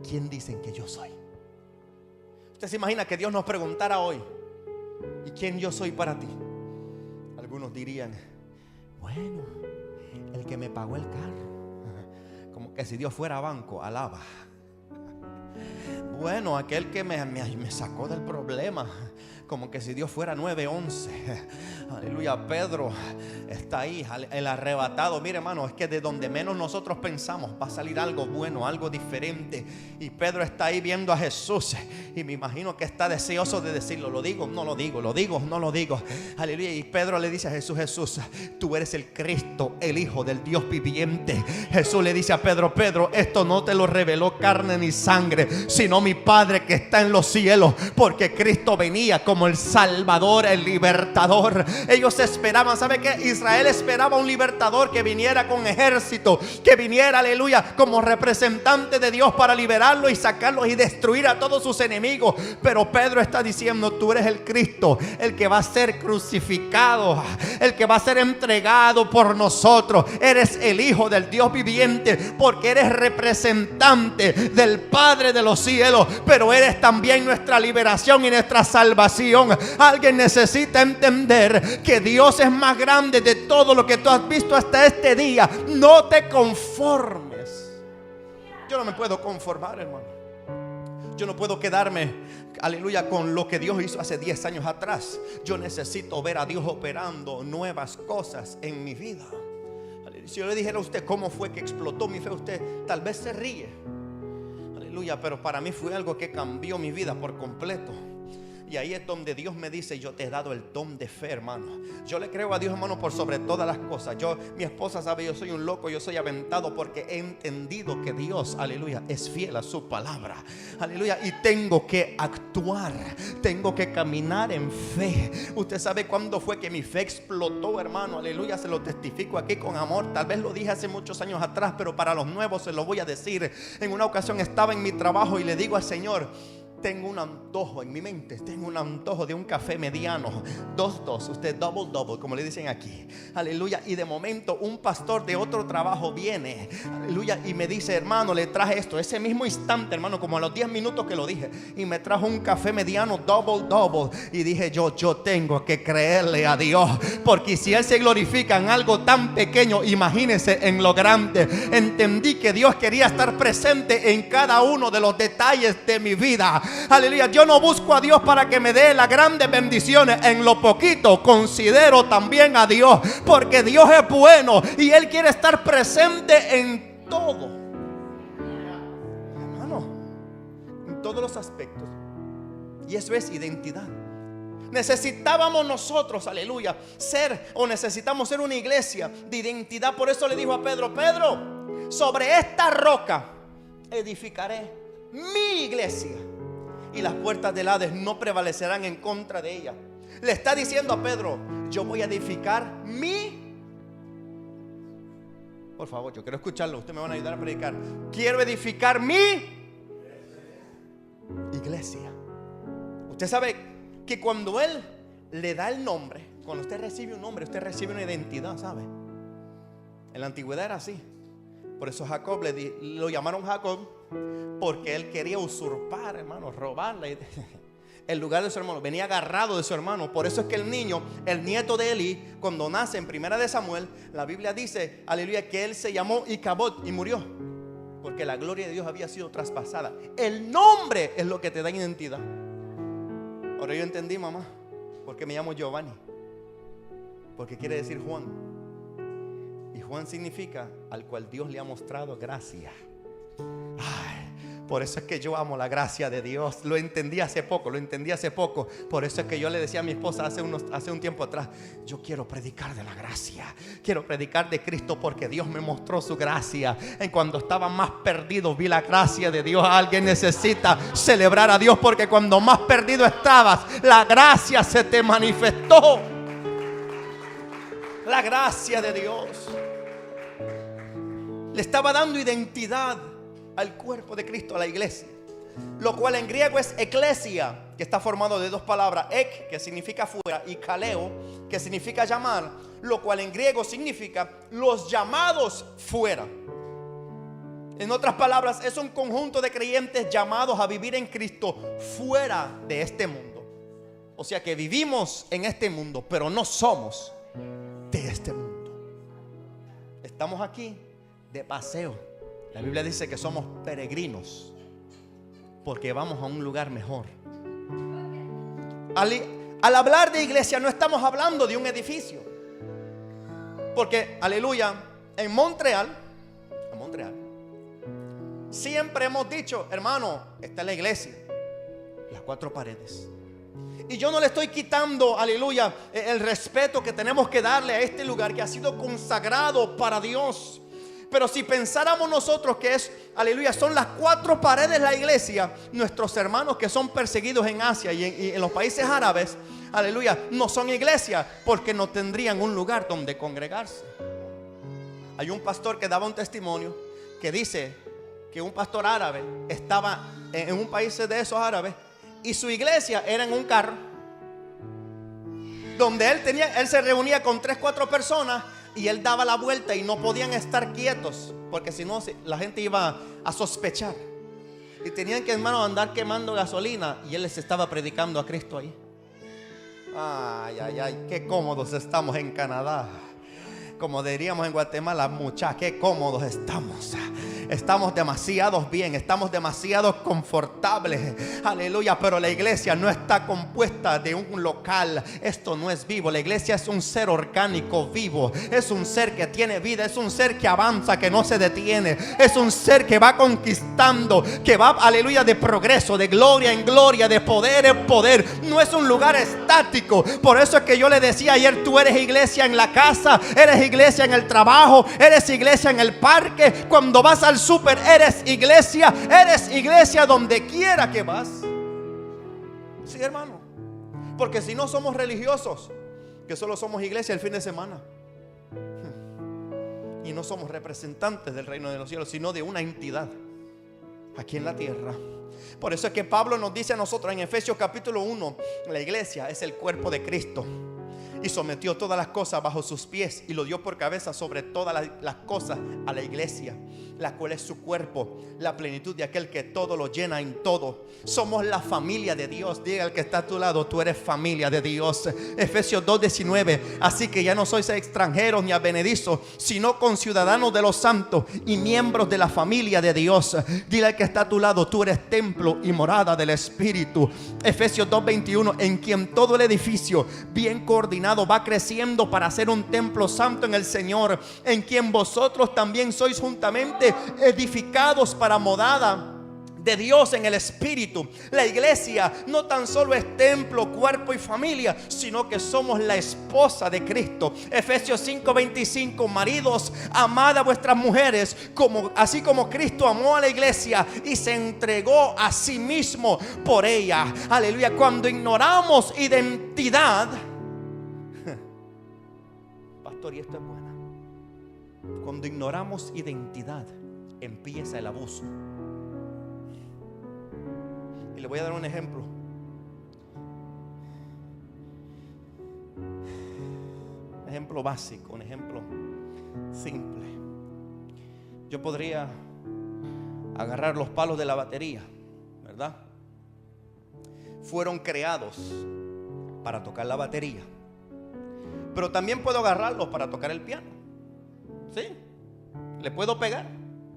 ¿Quién dicen que yo soy? Usted se imagina que Dios nos preguntara hoy: ¿y quién yo soy para ti? Algunos dirían: bueno, el que me pagó el carro. Como que si Dios fuera banco, alaba. Bueno, aquel que me sacó del problema. Como que si Dios fuera 911. Aleluya. Pedro está ahí, el arrebatado. Mire, hermano, es que de donde menos nosotros pensamos va a salir algo bueno, algo diferente. Y Pedro está ahí viendo a Jesús, y me imagino que está deseoso de decirlo. Lo digo, no lo digo, lo digo, no lo digo. Aleluya. Y Pedro le dice a Jesús: Jesús, tú eres el Cristo, el Hijo del Dios viviente. Jesús le dice a Pedro: Pedro, esto no te lo reveló carne ni sangre, sino mi Padre que está en los cielos. Porque Cristo venía como el Salvador, el libertador. Ellos esperaban, ¿sabe qué? Israel esperaba un libertador que viniera con ejército, que viniera, aleluya, como representante de Dios para liberarlo y sacarlos y destruir a todos sus enemigos. Pero Pedro está diciendo: tú eres el Cristo, el que va a ser crucificado, el que va a ser entregado por nosotros. Eres el Hijo del Dios viviente, porque eres representante del Padre de los cielos, pero eres también nuestra liberación y nuestra salvación. Alguien necesita entender que Dios es más grande de todo lo que tú has visto hasta este día. No te conformes. Yo no me puedo conformar, hermano. Yo no puedo quedarme, aleluya, con lo que Dios hizo hace 10 años atrás. Yo necesito ver a Dios operando nuevas cosas en mi vida. Si yo le dijera a usted cómo fue que explotó mi fe, usted tal vez se ríe. Aleluya, pero para mí fue algo que cambió mi vida por completo. Y ahí es donde Dios me dice: yo te he dado el don de fe, hermano. Yo le creo a Dios, hermano, por sobre todas las cosas. Mi esposa sabe, yo soy un loco, yo soy aventado, porque he entendido que Dios, aleluya, es fiel a su palabra. Aleluya. Y tengo que actuar, tengo que caminar en fe. Usted sabe cuándo fue que mi fe explotó, hermano. Aleluya, se lo testifico aquí con amor. Tal vez lo dije hace muchos años atrás, pero para los nuevos se lo voy a decir. En una ocasión estaba en mi trabajo y le digo al Señor: tengo un antojo en mi mente, tengo un antojo de un café mediano, 2-2, usted double, como le dicen aquí, aleluya. Y de momento un pastor de otro trabajo viene, aleluya, y me dice: hermano, le traje esto. Ese mismo instante, hermano, como a los 10 minutos que lo dije, y me trajo un café mediano double. Y dije yo tengo que creerle a Dios, porque si Él se glorifica en algo tan pequeño, imagínese en lo grande. Entendí que Dios quería estar presente en cada uno de los detalles de mi vida. Aleluya. Yo no busco a Dios para que me dé las grandes bendiciones. En lo poquito considero también a Dios, porque Dios es bueno y Él quiere estar presente en todo, hermano, en todos los aspectos. Y eso es identidad. Necesitábamos nosotros, aleluya, necesitamos ser una iglesia de identidad. Por eso le dijo a Pedro: Pedro, sobre esta roca edificaré mi iglesia, y las puertas del Hades no prevalecerán en contra de ella. Le está diciendo a Pedro: yo voy a edificar por favor, yo quiero escucharlo, ustedes me van a ayudar a predicar. Quiero edificar mi iglesia. Usted sabe que cuando Él le da el nombre, cuando usted recibe un nombre, usted recibe una identidad, ¿sabe? En la antigüedad era así. Por eso Jacob lo llamaron Jacob, porque él quería usurpar, hermano, robarle el lugar de su hermano. Venía agarrado de su hermano. Por eso es que el niño, el nieto de Eli, cuando nace en Primera de Samuel, la Biblia dice, aleluya, que él se llamó Icabod y murió, porque la gloria de Dios había sido traspasada. El nombre es lo que te da identidad. Ahora yo entendí, mamá, por qué me llamo Giovanni, porque quiere decir Juan. Y Juan significa al cual Dios le ha mostrado gracia. Por eso es que yo amo la gracia de Dios. Lo entendí hace poco. Por eso es que yo le decía a mi esposa hace un tiempo atrás: yo quiero predicar de la gracia, quiero predicar de Cristo, porque Dios me mostró su gracia. En cuando estaba más perdido vi la gracia de Dios. Alguien necesita celebrar a Dios, porque cuando más perdido estabas, la gracia se te manifestó. La gracia de Dios le estaba dando identidad al cuerpo de Cristo, a la iglesia, lo cual en griego es eclesia, que está formado de dos palabras: ek, que significa fuera, y kaleo, que significa llamar, lo cual en griego significa los llamados fuera. En otras palabras, es un conjunto de creyentes llamados a vivir en Cristo fuera de este mundo. O sea que vivimos en este mundo, pero no somos de este mundo. Estamos aquí de paseo. La Biblia dice que somos peregrinos porque vamos a un lugar mejor. Al hablar de iglesia no estamos hablando de un edificio, porque, aleluya, en Montreal siempre hemos dicho, hermano, esta es la iglesia, las cuatro paredes. Y yo no le estoy quitando, aleluya, el respeto que tenemos que darle a este lugar que ha sido consagrado para Dios. Pero si pensáramos nosotros que es, aleluya, son las cuatro paredes de la iglesia, nuestros hermanos que son perseguidos en Asia y en los países árabes, aleluya, no son iglesia porque no tendrían un lugar donde congregarse. Hay un pastor que daba un testimonio que dice que un pastor árabe estaba en un país de esos árabes y su iglesia era en un carro donde él se reunía con 3-4 personas y él daba la vuelta y no podían estar quietos porque si no la gente iba a sospechar y tenían que, hermano, andar quemando gasolina y él les estaba predicando a Cristo ahí. Ay, qué cómodos estamos en Canadá. Como diríamos en Guatemala, muchachos, qué cómodos estamos. Estamos demasiado bien, estamos demasiado confortables. Aleluya, pero la iglesia no está compuesta de un local. Esto no es vivo. La iglesia es un ser orgánico vivo. Es un ser que tiene vida. Es un ser que avanza, que no se detiene. Es un ser que va conquistando, que va, aleluya, de progreso, de gloria en gloria, de poder en poder. No es un lugar estático. Por eso es que yo le decía ayer, tú eres iglesia en la casa, eres iglesia en el trabajo, eres iglesia en el parque. Cuando vas al súper, eres iglesia donde quiera que vas. Sí, hermano, porque si no somos religiosos, que solo somos iglesia el fin de semana y no somos representantes del reino de los cielos, sino de una entidad aquí en la tierra. Por eso es que Pablo nos dice a nosotros en Efesios capítulo 1, la iglesia es el cuerpo de Cristo y sometió todas las cosas bajo sus pies y lo dio por cabeza sobre todas las cosas a la iglesia, la cual es su cuerpo, la plenitud de aquel que todo lo llena en todo. Somos la familia de Dios. Diga al que está a tu lado, tú eres familia de Dios. Efesios 2:19. Así que ya no sois extranjeros ni advenedizos, sino conciudadanos de los santos y miembros de la familia de Dios. Dile al que está a tu lado, tú eres templo y morada del Espíritu. Efesios 2:21. En quien todo el edificio bien coordinado va creciendo para ser un templo santo en el Señor, en quien vosotros también sois juntamente edificados para morada de Dios en el Espíritu. La iglesia no tan solo es templo, cuerpo y familia, sino que somos la esposa de Cristo. Efesios 5:25. Maridos, amad a vuestras mujeres así como Cristo amó a la iglesia y se entregó a sí mismo por ella. Aleluya. Cuando ignoramos identidad, pastor, y esto es bueno, cuando ignoramos identidad empieza el abuso. Y le voy a dar un ejemplo. Un ejemplo básico, un ejemplo simple. Yo podría agarrar los palos de la batería, ¿verdad? Fueron creados para tocar la batería, pero también puedo agarrarlos para tocar el piano. ¿Sí? Le puedo pegar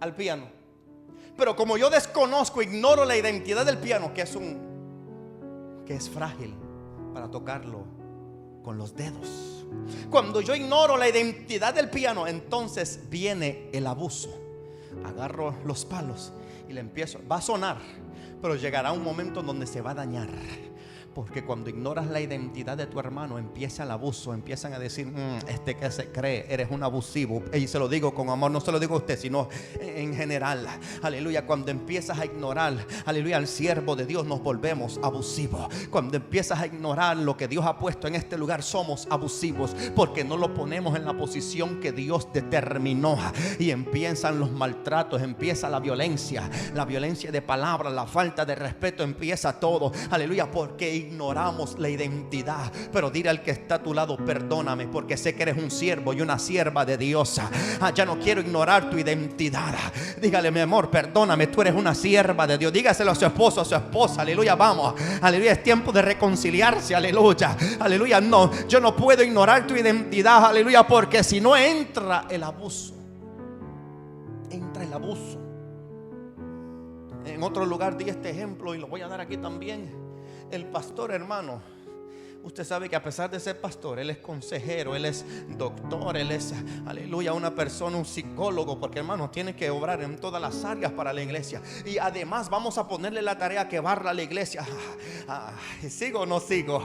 al piano. Pero como yo desconozco, ignoro la identidad del piano, que es frágil para tocarlo con los dedos. Cuando yo ignoro la identidad del piano, entonces viene el abuso. Agarro los palos y le empiezo. Va a sonar, pero llegará un momento en donde se va a dañar. Porque cuando ignoras la identidad de tu hermano, empieza el abuso. Empiezan a decir, este que se cree, eres un abusivo. Y se lo digo con amor, no se lo digo a usted, sino en general. Aleluya. Cuando empiezas a ignorar, aleluya, al siervo de Dios, nos volvemos abusivos. Cuando empiezas a ignorar lo que Dios ha puesto en este lugar, somos abusivos, porque no lo ponemos en la posición que Dios determinó. Y empiezan los maltratos, empieza la violencia de palabras, la falta de respeto, empieza todo. Aleluya, porque ignoramos la identidad. Pero dile al que está a tu lado: perdóname, porque sé que eres un siervo y una sierva de Dios. Ya no quiero ignorar tu identidad. Dígale: mi amor, perdóname, tú eres una sierva de Dios. Dígaselo a su esposo, a su esposa. Aleluya, vamos. Aleluya, es tiempo de reconciliarse. Aleluya, aleluya. No, yo no puedo ignorar tu identidad. Aleluya, porque si no entra el abuso. Entra el abuso. En otro lugar di este ejemplo y lo voy a dar aquí también. El pastor, hermano, usted sabe que a pesar de ser pastor, él es consejero, él es doctor, él es, aleluya, una persona, un psicólogo, porque hermano, tiene que obrar en todas las áreas para la iglesia. Y además vamos a ponerle la tarea que barra la iglesia. ¿Sigo o no sigo?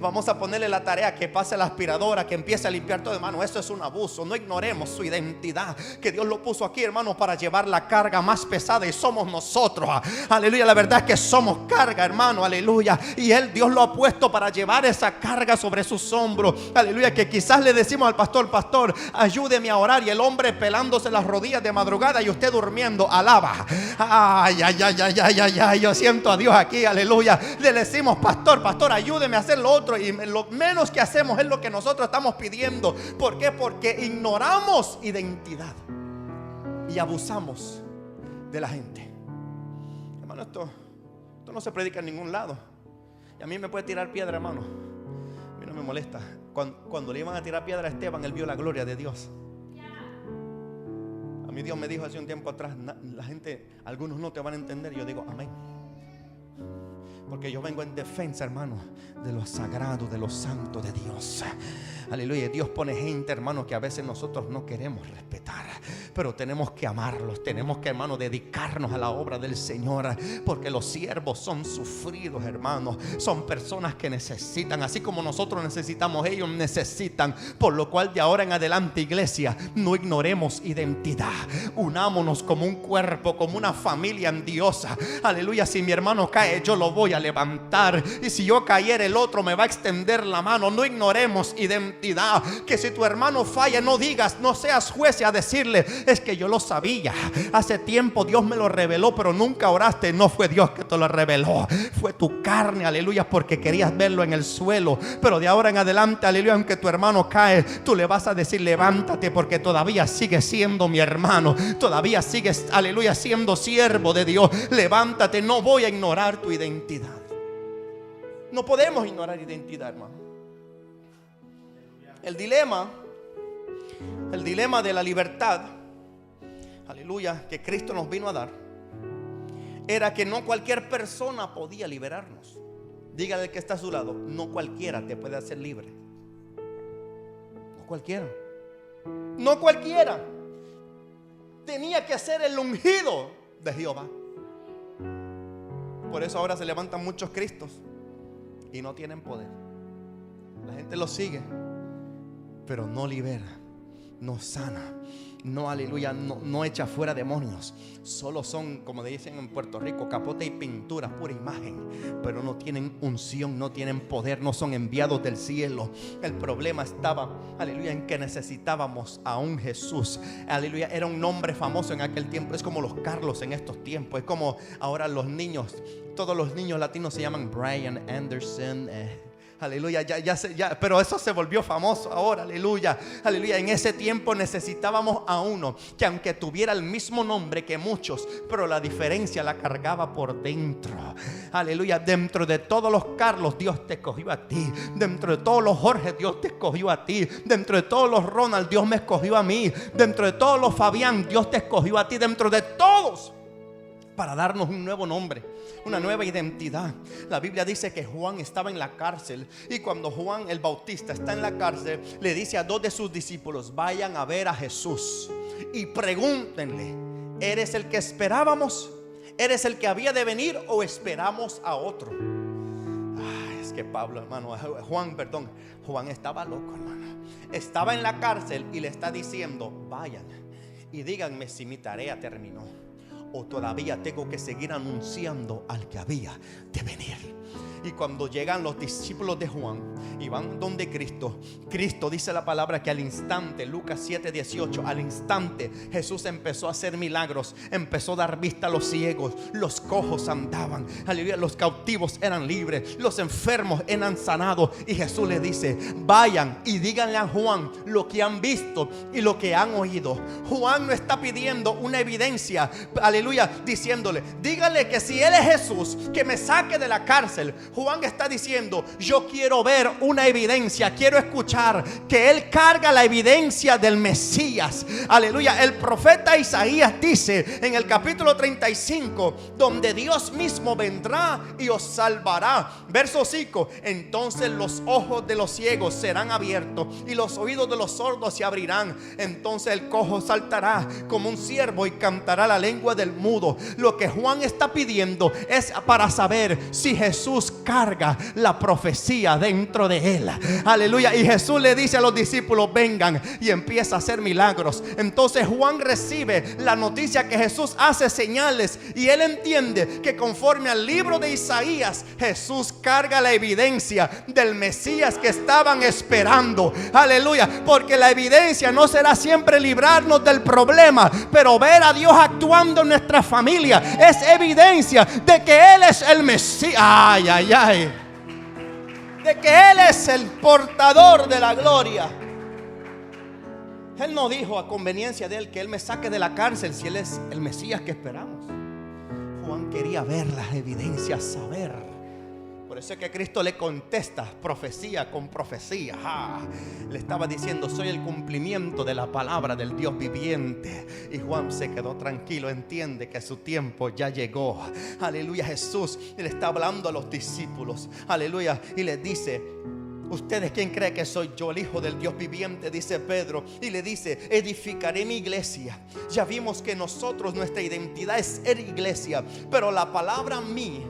Vamos a ponerle la tarea que pase la aspiradora, que empiece a limpiar todo, hermano. Eso es un abuso. No ignoremos su identidad, que Dios lo puso aquí, hermano, para llevar la carga más pesada, y somos nosotros. Aleluya, la verdad es que somos carga, hermano, aleluya. Y Dios lo ha puesto para llevar esa carga sobre sus hombros. Aleluya, que quizás le decimos al pastor: pastor, ayúdeme a orar, y el hombre pelándose las rodillas de madrugada y usted durmiendo. Alaba. Ay, ay, ay, ay, ay, ay, ay, yo siento a Dios aquí, aleluya. Le decimos: pastor, ayúdeme a hacer lo otro, y lo menos que hacemos es lo que nosotros estamos pidiendo. ¿Por qué? Porque ignoramos identidad y abusamos de la gente. Hermano, esto no se predica en ningún lado. Y a mí me puede tirar piedra, hermano, a mí no me molesta. Cuando le iban a tirar piedra a Esteban, él vio la gloria de Dios. A mí Dios me dijo hace un tiempo atrás: la gente, algunos no te van a entender. Y yo digo: amén. Porque yo vengo en defensa, hermano, de lo sagrado, de lo santo de Dios. Aleluya. Dios pone gente, hermano, que a veces nosotros no queremos respetar, pero tenemos que amarlos. Tenemos que, hermano, dedicarnos a la obra del Señor, porque los siervos son sufridos, hermano. Son personas que necesitan, así como nosotros necesitamos, ellos necesitan. Por lo cual, de ahora en adelante, iglesia, no ignoremos identidad. Unámonos como un cuerpo, como una familia en Dios. Aleluya. Si mi hermano cae, yo lo voy a levantar, y si yo cayera, el otro me va a extender la mano. No ignoremos identidad. Que si tu hermano falla, no digas, no seas juez a decirle: es que yo lo sabía, hace tiempo Dios me lo reveló, pero nunca oraste. No fue Dios que te lo reveló, fue tu carne, aleluya, porque querías verlo en el suelo. Pero de ahora en adelante, aleluya, aunque tu hermano cae, tú le vas a decir: levántate, porque todavía sigues siendo mi hermano, todavía sigues, aleluya, siendo siervo de Dios. Levántate, no voy a ignorar tu identidad. No podemos ignorar identidad, hermano. El dilema de la libertad, aleluya, que Cristo nos vino a dar, era que no cualquier persona podía liberarnos. Dígale al que está a su lado: no cualquiera te puede hacer libre. No cualquiera. No cualquiera. Tenía que ser el ungido de Jehová. Por eso ahora se levantan muchos Cristos y no tienen poder. La gente los sigue, pero no libera, no sana, no, aleluya, no echa fuera demonios. Solo son, como dicen en Puerto Rico, capote y pintura, pura imagen, pero no tienen unción, no tienen poder, no son enviados del cielo. El problema estaba, aleluya, en que necesitábamos a un Jesús. Aleluya, era un nombre famoso en aquel tiempo. Es como los Carlos en estos tiempos. Es como ahora los niños, todos los niños latinos se llaman Brian Anderson, aleluya, pero eso se volvió famoso ahora, aleluya, aleluya. En ese tiempo necesitábamos a uno que, aunque tuviera el mismo nombre que muchos, pero la diferencia la cargaba por dentro. Aleluya, dentro de todos los Carlos, Dios te escogió a ti. Dentro de todos los Jorge, Dios te escogió a ti. Dentro de todos los Ronald, Dios me escogió a mí. Dentro de todos los Fabián, Dios te escogió a ti. Dentro de todos, para darnos un nuevo nombre, una nueva identidad. La Biblia dice que Juan estaba en la cárcel, y cuando Juan el Bautista está en la cárcel, le dice a 2 de sus discípulos: vayan a ver a Jesús y pregúntenle: ¿eres el que esperábamos? ¿Eres el que había de venir o esperamos a otro? Es que Juan estaba loco, hermano. Estaba en la cárcel y le está diciendo: vayan y díganme si mi tarea terminó. o todavía tengo que seguir anunciando al que había de venir? Y cuando llegan los discípulos de Juan y van donde Cristo, dice la palabra que al instante, Lucas 7:18, al instante Jesús empezó a hacer milagros, empezó a dar vista a los ciegos, los cojos andaban, aleluya, los cautivos eran libres, los enfermos eran sanados. Y Jesús les dice: vayan y díganle a Juan lo que han visto y lo que han oído. Juan no está pidiendo una evidencia, aleluya, diciéndole: díganle que si él es Jesús, que me saque de la cárcel. Juan está diciendo: yo quiero ver una evidencia, quiero escuchar que él carga la evidencia del Mesías. Aleluya. El profeta Isaías dice en el capítulo 35, donde Dios mismo vendrá y os salvará. Verso 5: entonces los ojos de los ciegos serán abiertos y los oídos de los sordos se abrirán. Entonces el cojo saltará como un ciervo y cantará la lengua del mudo. Lo que Juan está pidiendo es para saber si Jesús carga la profecía dentro de él. Aleluya. Y Jesús le dice a los discípulos: vengan, y empieza a hacer milagros. Entonces Juan recibe la noticia que Jesús hace señales, y él entiende que conforme al libro de Isaías, Jesús carga la evidencia del Mesías que estaban esperando. Aleluya. Porque la evidencia no será siempre librarnos del problema, pero ver a Dios actuando en nuestra familia es evidencia de que Él es el Mesías. Ay, ay, ay. De que Él es el portador de la gloria. Él no dijo a conveniencia de Él que Él me saque de la cárcel si Él es el Mesías que esperamos. Juan quería ver las evidencias, saber. Por eso es que Cristo le contesta profecía con profecía. Le estaba diciendo: soy el cumplimiento de la palabra del Dios viviente. Y Juan se quedó tranquilo, entiende que su tiempo ya llegó. Aleluya. Jesús le está hablando a los discípulos, aleluya, y les dice: ¿ustedes quién cree que soy yo? El Hijo del Dios viviente, dice Pedro. Y le dice: edificaré mi iglesia. Ya vimos que nosotros, nuestra identidad es ser iglesia. Pero la palabra mí,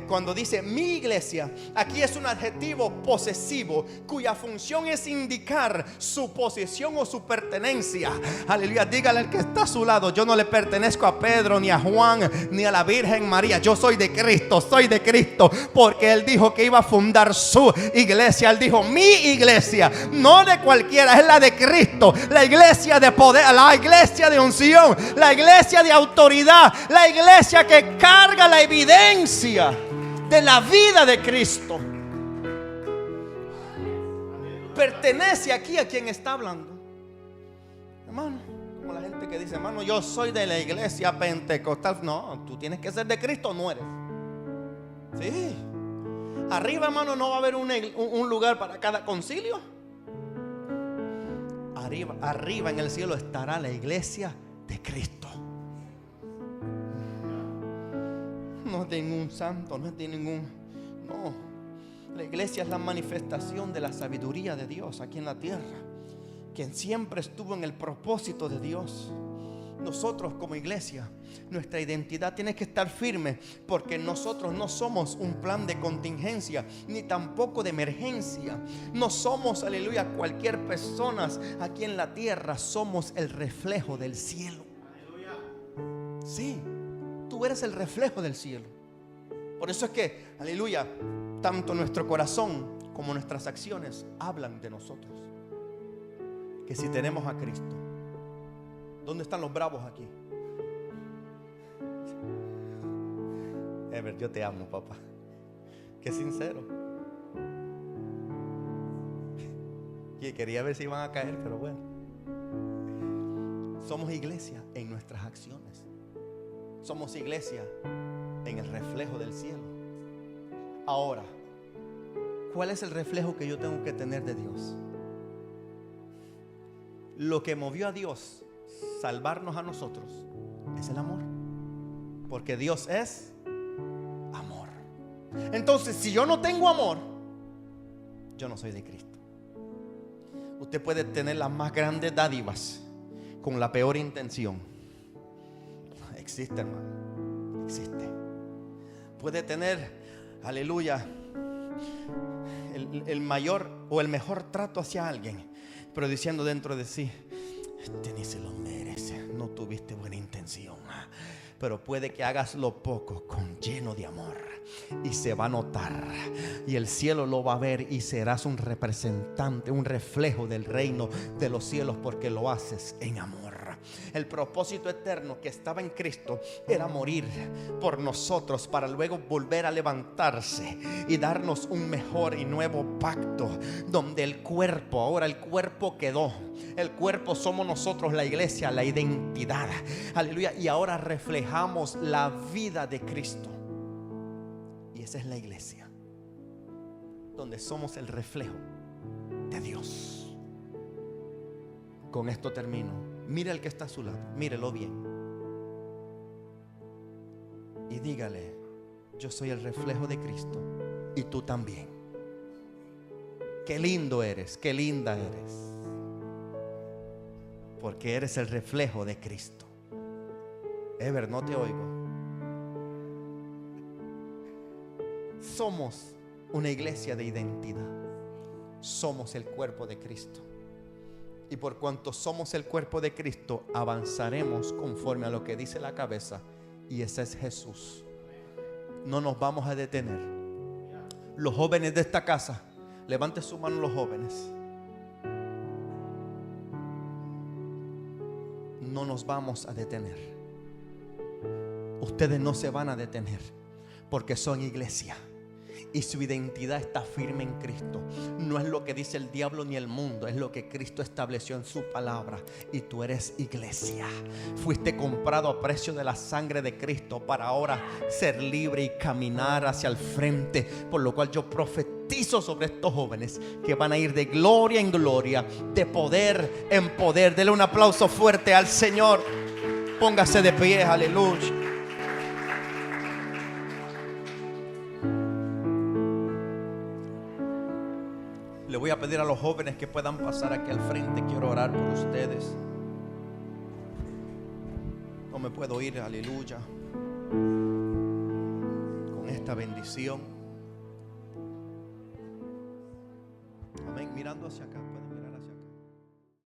cuando dice mi iglesia, aquí es un adjetivo posesivo cuya función es indicar su posición o su pertenencia. Aleluya. Dígale al que está a su lado: yo no le pertenezco a Pedro, ni a Juan, ni a la Virgen María. Yo soy de Cristo, soy de Cristo. Porque Él dijo que iba a fundar su iglesia. Él dijo: mi iglesia, no de cualquiera, es la de Cristo. La iglesia de poder, la iglesia de unción, la iglesia de autoridad, la iglesia que carga la evidencia de la vida de Cristo. Pertenece aquí a quien está hablando. Hermano, como la gente que dice: hermano, yo soy de la iglesia pentecostal. No, tú tienes que ser de Cristo, no eres. Sí. Arriba, hermano, no va a haber un lugar para cada concilio. Arriba en el cielo estará la iglesia de Cristo. No es de ningún santo, no es de ningún. No. La iglesia es la manifestación de la sabiduría de Dios aquí en la tierra, quien siempre estuvo en el propósito de Dios. Nosotros como iglesia, nuestra identidad tiene que estar firme, porque nosotros no somos un plan de contingencia, ni tampoco de emergencia. No somos, aleluya, cualquier persona aquí en la tierra. Somos el reflejo del cielo. Sí, tú eres el reflejo del cielo. Por eso es que, aleluya, tanto nuestro corazón como nuestras acciones hablan de nosotros. Que si tenemos a Cristo. ¿Dónde están los bravos aquí? Ever, yo te amo, papá. Qué sincero. Y quería ver si iban a caer, pero bueno. Somos iglesia en nuestras acciones. Somos iglesia en el reflejo del cielo. Ahora, ¿cuál es el reflejo que yo tengo que tener de Dios? Lo que movió a Dios salvarnos a nosotros es el amor, porque Dios es amor. Entonces, si yo no tengo amor, yo no soy de Cristo. Usted puede tener las más grandes dádivas con la peor intención. Existe, hermano, existe. Puede tener, aleluya, el mayor o el mejor trato hacia alguien, pero diciendo dentro de sí: este ni se lo merece, no tuviste buena intención. pero puede que hagas lo poco con lleno de amor, y se va a notar, y el cielo lo va a ver, y serás un representante, un reflejo del reino de los cielos, porque lo haces en amor. El propósito eterno que estaba en Cristo era morir por nosotros para luego volver a levantarse y darnos un mejor y nuevo pacto, donde el cuerpo, ahora el cuerpo quedó. El cuerpo somos nosotros, la iglesia, la identidad. Aleluya. Y ahora reflejamos la vida de Cristo. Y esa es la iglesia, donde somos el reflejo de Dios. Con esto termino. Mire al que está a su lado, mírelo bien y dígale: yo soy el reflejo de Cristo y tú también. Qué lindo eres, qué linda eres, porque eres el reflejo de Cristo. Ever, no te oigo. Somos una iglesia de identidad. Somos el cuerpo de Cristo. Y por cuanto somos el cuerpo de Cristo, avanzaremos conforme a lo que dice la cabeza, y ese es Jesús. No nos vamos a detener. Los jóvenes de esta casa, levante su mano los jóvenes. No nos vamos a detener. Ustedes no se van a detener, porque son iglesia. Y su identidad está firme en Cristo. No es lo que dice el diablo ni el mundo, es lo que Cristo estableció en su palabra. Y tú eres iglesia. Fuiste comprado a precio de la sangre de Cristo para ahora ser libre y caminar hacia el frente. Por lo cual yo profetizo sobre estos jóvenes que van a ir de gloria en gloria, de poder en poder. Dele un aplauso fuerte al Señor. Póngase de pie, aleluya. Le voy a pedir a los jóvenes que puedan pasar aquí al frente. Quiero orar por ustedes. No me puedo ir, aleluya, con esta bendición. Amén. Mirando hacia acá.